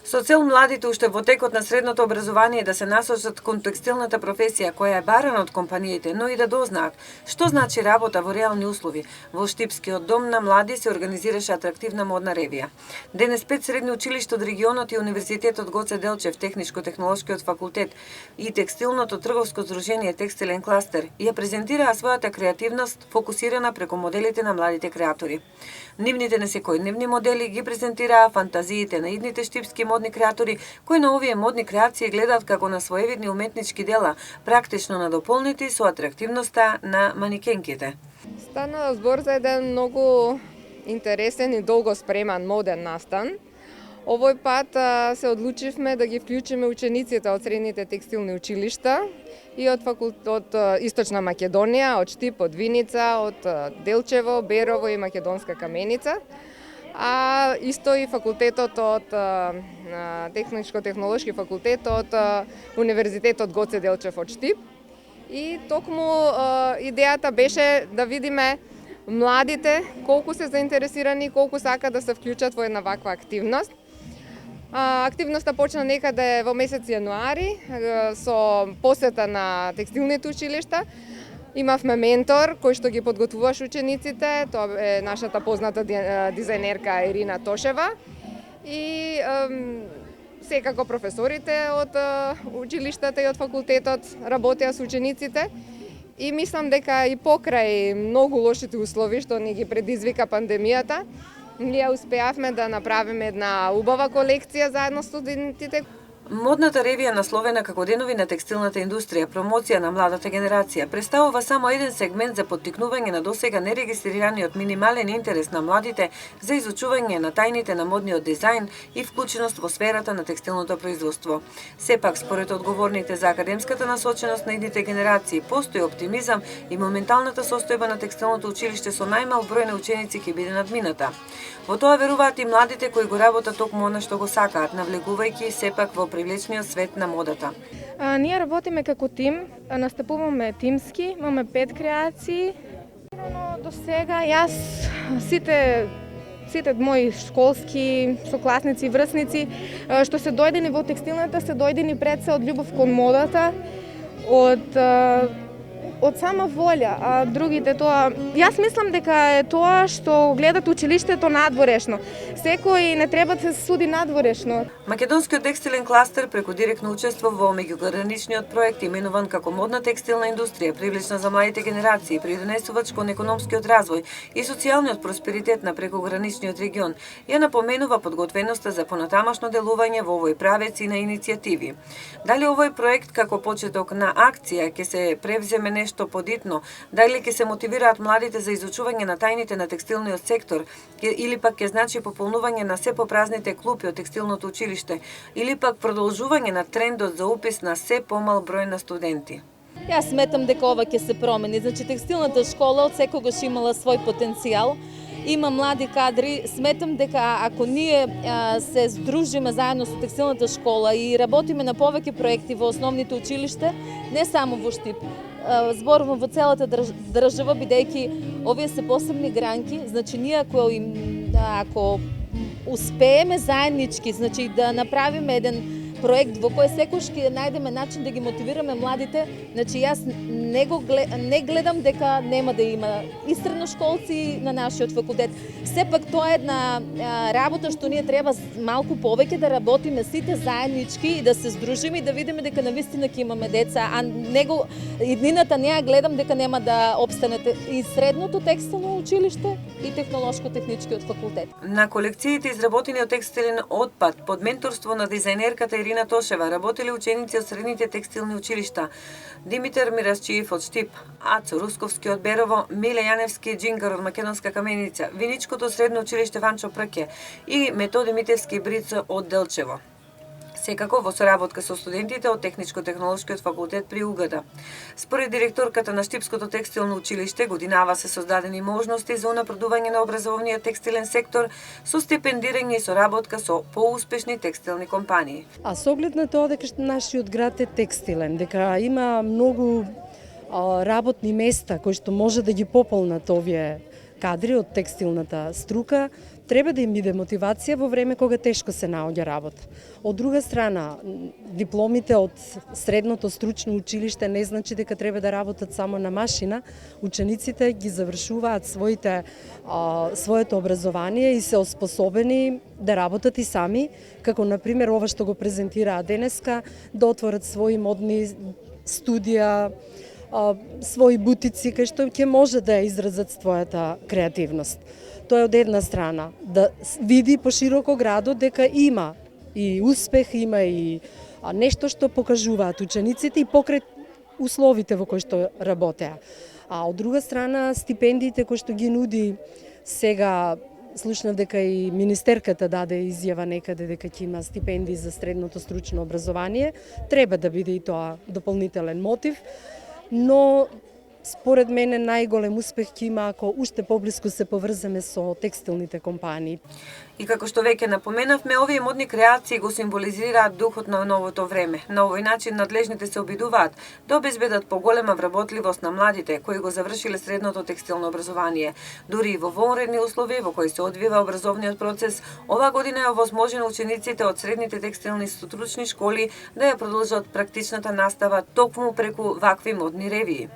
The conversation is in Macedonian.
Со цел младите уште во текот на средното образование да се насочат кон текстилната професија која е барана од компаниите, но и да дознаат што значи работа во реални услови, во Штипскиот дом на млади се организираше атрактивна модна ревија. Денес 5 средни училишта од регионот и Универзитетот Гоце Делчев, Техничко-технолошкиот факултет и Текстилното трговско здружение Текстилен кластер ја презентираа својата креативност фокусирана преку моделите на младите креатори. Нивните несекојдневни модели ги презентираа фантазиите на идните штипски модни креатори, кои на овие модни креации гледаат како на своевидни уметнички дела, практично надополнети со атрактивноста на манекенките. Стана збор за еден многу интересен и долго спреман моден настан. Овој пат се одлучивме да ги вклучиме учениците од средните текстилни училишта и од Источна Македонија, од Штип, од Виница, од Делчево, Берово и Македонска Каменица, а исто и факултетот од Техничко-технолошки факултет од Универзитетот Гоце Делчев од Штип. И токму идејата беше да видиме младите колку се заинтересирани, колку сака да се вклучат во една ваква активност. Активноста почна некаде во месец јануари со посета на текстилните училишта. Имавме ментор кој што ги подготвуваше учениците, тоа е нашата позната дизајнерка Ирина Тошева и секако професорите од училиштата и од факултетот работеа со учениците. И мислам дека и покрај многу лошите услови што ни ги предизвика пандемијата, ние успеавме да направиме една убава колекција заедно со студентите. Модната ревија насловена како Денови на текстилната индустрија, промоција на младата генерација, представува само еден сегмент за поттикнување на досега нерегистрираниот минимален интерес на младите за изучување на тајните на модниот дизајн и вклученост во сферата на текстилното производство. Сепак, според одговорните за академската насоченост на идните генерации, постои оптимизам и моменталната состојба на текстилното училиште со најмал број на ученици ќе биде надмината. Во тоа веруваат и младите кои го работат токму она што го сакаат, навлегувајќи сепак во привлечниот свет на модата. Ние работиме како тим, настапуваме тимски, имаме 5 креации. До сега јас сите мои школски сокласници и врсници што се дојдени во текстилната, се дојдени пред се од љубов кон модата, од сама волја, а другите тоа... Јас мислам дека е тоа што гледат училиштето надворешно. Секој не треба да се суди надворешно. Македонскиот текстилен кластер преку директно учество во меѓуграничниот проект именуван како модна текстилна индустрија, привлечна за младите генерации, придонесувач кон економскиот развој и социјалниот просперитет на прекограничниот регион, ја напоменува подготвеноста за понатамашно делување во овој правец и на иницијативи. Дали овој проект како почеток на акција ќе се превземе нешто подитно, дали ќе се мотивираат младите за изучување на тајните на текстилниот сектор или пак ќе значи пополнување на се попразните клупи од текстилното училиште или пак продолжување на трендот за упис на се помал број на студенти. Јас сметам дека ова ќе се промени. Значи текстилната школа од секогаш имала свој потенцијал. Има млади кадри, сметам дека ако ние се здружиме заедно со текстилната школа и работиме на повеќе проекти во основните училишта, не само во Штип, зборувам во целата држава, бидејќи овие се посебни гранки, значи ние ако успееме заеднички, значи да направиме еден проект во кој секој ќе најдеме начин да ги мотивираме младите, значи јас не гледам дека нема да има и средношколци на нашиот факултет. Сепак тоа е една работа што ние треба малку повеќе да работиме сите заеднички и да се здружиме и да видиме дека навистина ќе имаме деца, а иднината не ја гледам дека нема да обстанете и средното текстилно училиште и технолошко-техничкиот факултет. На колекциите изработени од текстилен отпад под менторство на дизајнерката Ирина Тошева работеле ученици од средните текстилни училишта Димитар Мирасчиев од Штип, Ацо Русковски од Берово, Миле Јаневски Джингар од Македонска Каменица, Виничкото средно училиште Ванчо Прке и Методи Митевски Брицо од Делчево. Секако во соработка со студентите од Техничко-технолошкиот факултет при УГД. Според директорката на Штипското текстилно училиште, годинава се создадени можности за унапредување на образовниот текстилен сектор со стипендирање и соработка со поуспешни текстилни компании. А со оглед на тоа дека нашиот град е текстилен, дека има многу работни места кои што може да ги пополнат овие кадри од текстилната струка, треба да им биде мотивација во време кога тешко се наоѓа работа. Од друга страна, дипломите од средното стручно училиште не значи дека треба да работат само на машина. Учениците ги завршуваат своето образование и се оспособени да работат и сами, како например ова што го презентираа денеска, да отворат своји модни студија, своји бутици кај што ќе може да изразат својата креативност. Тоа е од една страна, да види пошироко градот дека има и успех, има и нешто што покажуваат учениците и покрај условите во кои што работеа. А од друга страна, стипендиите кои што ги нуди сега, слушнав дека и министерката даде изјава некаде дека ќе има стипендии за средното стручно образование, треба да биде и тоа дополнителен мотив, но според мене најголем успех ќе има ако уште поблиску се поврземе со текстилните компании. И како што веќе напоменавме, овие модни креации го символизираат духот на новото време. На овој начин надлежните се обидуваат да обезбедат поголема вработливост на младите кои го завршиле средното текстилно образование. Дури и во вонредни услови во кои се одвива образовниот процес, ова година е овозможено учениците од средните текстилни стручни школи да ја продолжат практичната настава токму преку вакви модни ревии.